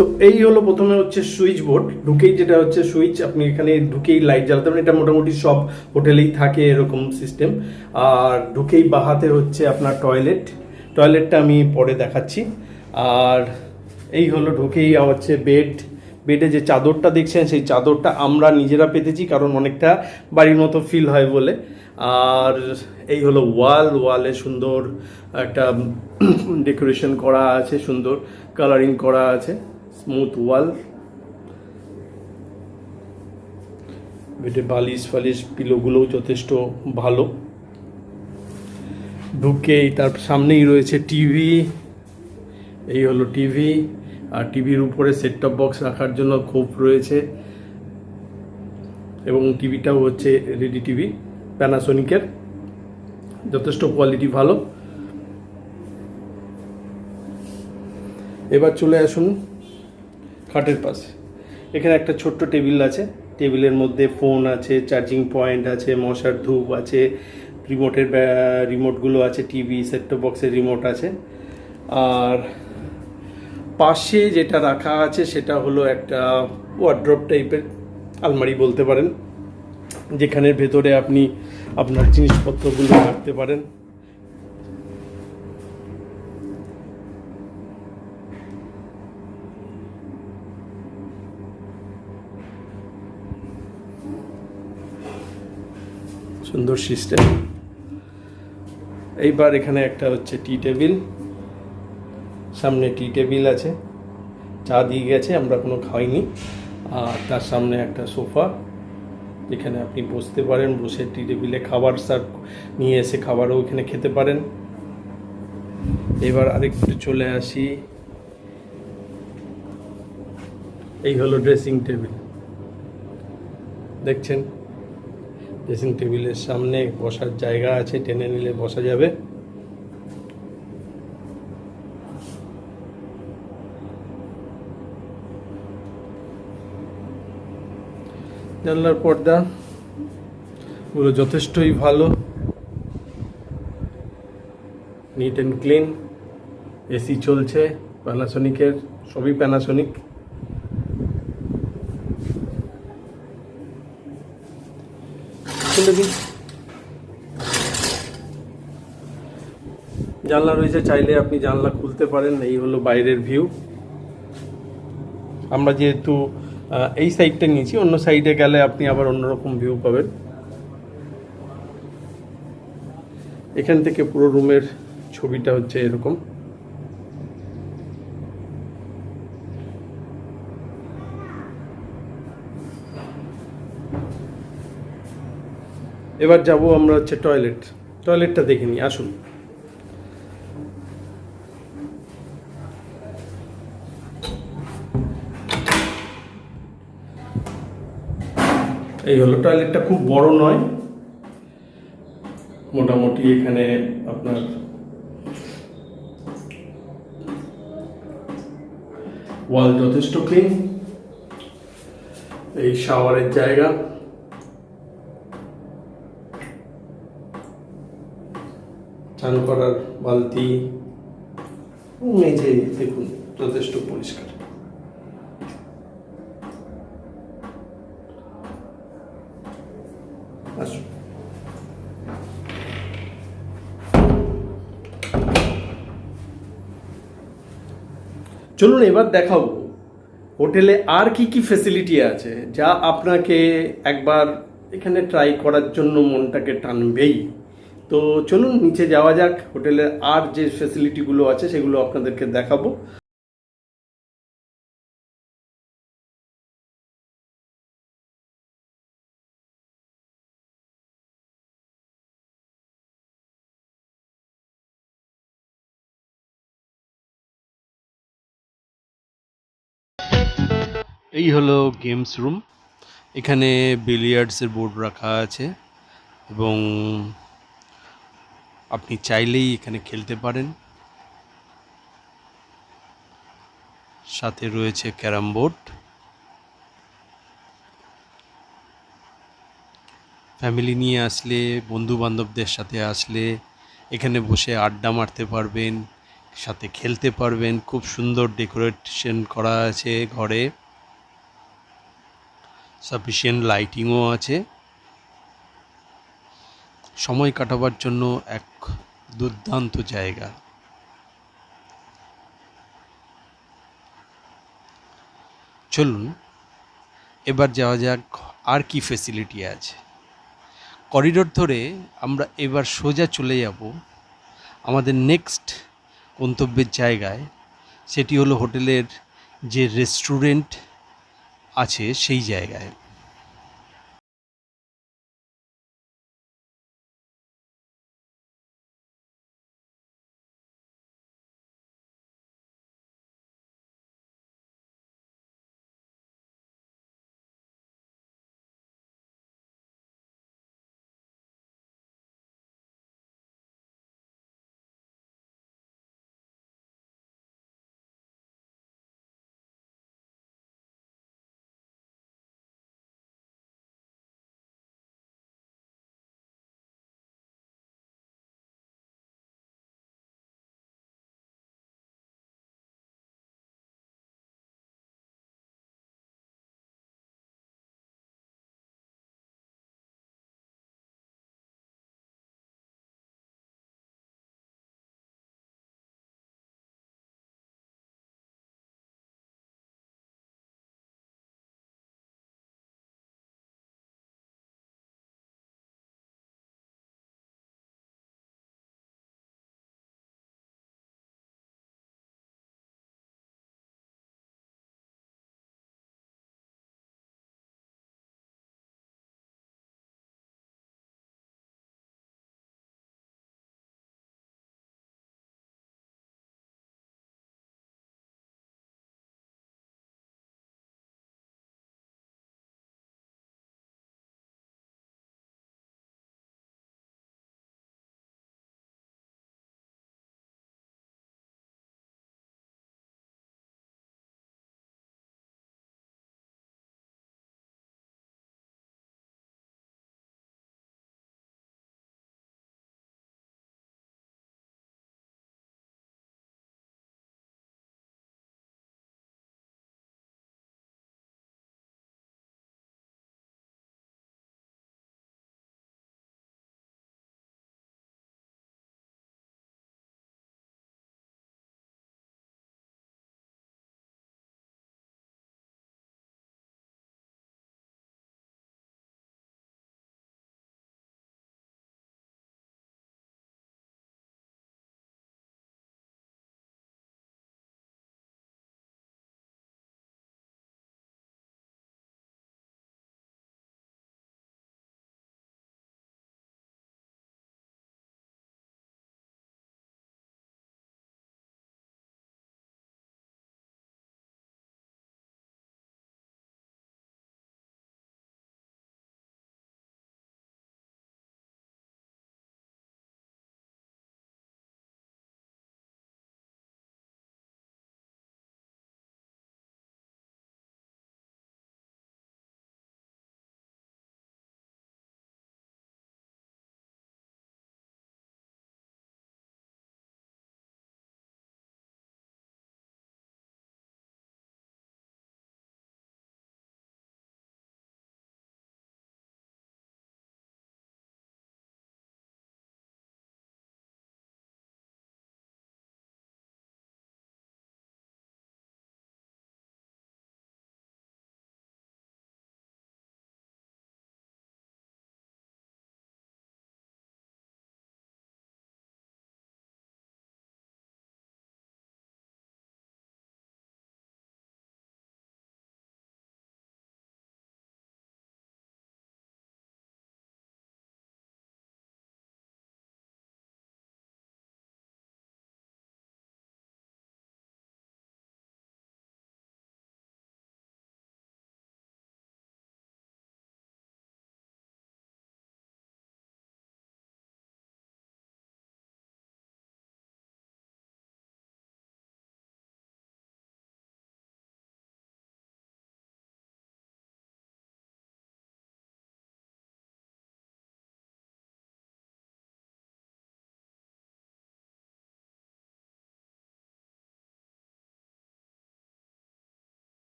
তো এই হলো প্রথমে হচ্ছে সুইচ বোর্ড, ঢুকেই যেটা হচ্ছে সুইচ, আপনি এখানে ঢুকেই লাইট জ্বালাতে পারেন। এটা মোটামুটি সব হোটেলেই থাকে এরকম সিস্টেম। আর ঢুকেই বাহাতে হচ্ছে আপনার টয়লেট, টয়লেটটা আমি পরে দেখাচ্ছি। আর এই হলো ঢুকেই হচ্ছে বেড, বেডে যে চাদরটা দেখছেন সেই চাদরটা আমরা নিজেরা পেতেছি, কারণ অনেকটা বাড়ির মতো ফিল হয় বলে। আর এই হলো ওয়ালে সুন্দর একটা ডেকোরেশন করা আছে, সুন্দর কালারিং করা আছে, স্মুথ ওয়াল। বেডে বালিশ ফালিশ পিলোগুলোও যথেষ্ট ভালো। ঢুকেই তার সামনেই রয়েছে টিভি, এই হলো টিভি। আর টিভির উপরে সেট টপ বক্স রাখার জন্য খোপ রয়েছে, এবং টিভিটাও হচ্ছে এলইডি টিভি প্যানাসোনিকের, যথেষ্ট কোয়ালিটি ভালো। এবার চলে আসুন খাটের পাশে। এখানে একটা ছোট্ট টেবিল আছে, টেবিলের মধ্যে ফোন আছে, চার্জিং পয়েন্ট আছে, মশার ধূপ আছে, রিমোটগুলো আছে, টিভি সেট টপ বক্সের রিমোট আছে। আর পাশে যেটা রাখা আছে সেটা হলো একটা ওয়ার্ড্রপ টাইপের আলমারি বলতে পারেন, যেখানের ভেতরে আপনি আপনার জিনিসপত্রগুলো রাখতে পারেন। সুন্দর সিস্টেম। এইবার এখানে একটা হচ্ছে টি টেবিল, সামনে টি টেবিল আছে, চা দিয়ে গেছে, আমরা কোনো খাইনি। আর তার সামনে একটা সোফা, যেখানে আপনি বসতে পারেন, বসে টি টেবিলে খাবার সার্ভ নিয়ে এসে খাবারও ওখানে খেতে পারেন। এবার আরেকটু চলে আসি, এই হলো ড্রেসিং টেবিল, দেখছেন ড্রেসিং টেবিলের সামনে বসার জায়গা আছে, টেনে নিলে বসা যাবে। জানলার পর্দা গুলো যথেষ্টই ভালো, নিট অ্যান্ড ক্লিন। এসি চলছে প্যানাসোনিকের, সবই প্যানাসোনিক। জানলা রয়েছে, চাইলে আপনি জানলা খুলতে পারেন। এই হলো বাইরের ভিউ। আমরা যেহেতু এই সাইডটা নিয়েছি, অন্য সাইডে গেলে আপনি আবার অন্যরকম ভিউ পাবেন। এখান থেকে পুরো রুমের ছবিটা হচ্ছে এরকম। এবার যাব আমরা হচ্ছে টয়লেটটা দেখে নিই, আসুন। এই হলো টয়লেটটা, খুব বড় নয়, মোটামুটি এখানে আপনার ওয়াল যথেষ্ট ক্লিন। এই শাওয়ারের জায়গা, চান করার বালতি, মেঝে দেখুন যথেষ্ট পরিষ্কার। আসুন। চলুন এবার দেখাবো হোটেলে আর কি কি ফ্যাসিলিটি আছে, যা আপনাকে একবার এখানে ট্রাই করার জন্য মনটাকে টানবেই। তো চলুন নিচে যাওয়া যাক, হোটেলের আর যে ফ্যাসিলিটিগুলো আছে সেগুলো আপনাদেরকে দেখাবো। এই হলো গেমস রুম, এখানে বিলিয়ার্ডসের বোর্ড রাখা আছে, এবং আপনি চাইলেই এখানে খেলতে পারেন। সাথে রয়েছে ক্যারাম বোর্ড। ফ্যামিলি নিয়ে আসলে, বন্ধু বান্ধবদের সাথে আসলে এখানে বসে আড্ডা মারতে পারবেন, সাথে খেলতে পারবেন। খুব সুন্দর ডেকোরেশন করা আছে ঘরে, সাফিসিয়েন্ট লাইটিংও আছে। সময় কাটাবার জন্য এক দুর্দান্ত জায়গা। চলুন এবার যাওয়া যাক আর কি ফেসিলিটি আছে। করিডোর ধরে আমরা এবার সোজা চলে যাব আমাদের নেক্সট গন্তব্যের জায়গায়। সেটি হলো হোটেলের যে রেস্টুরেন্ট আছে সেই জায়গায়।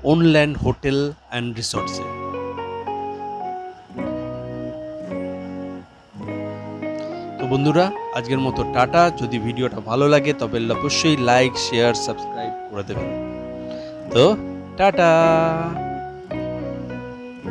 অনল্যান্ড হোটেল অ্যান্ড রিসর্টসে। তো বন্ধুরা, আজকের মতো টাটা। যদি ভিডিওটা ভালো লাগে তবে অবশ্যই লাইক, শেয়ার, সাবস্ক্রাইব করে দেবেন। তো টাটা।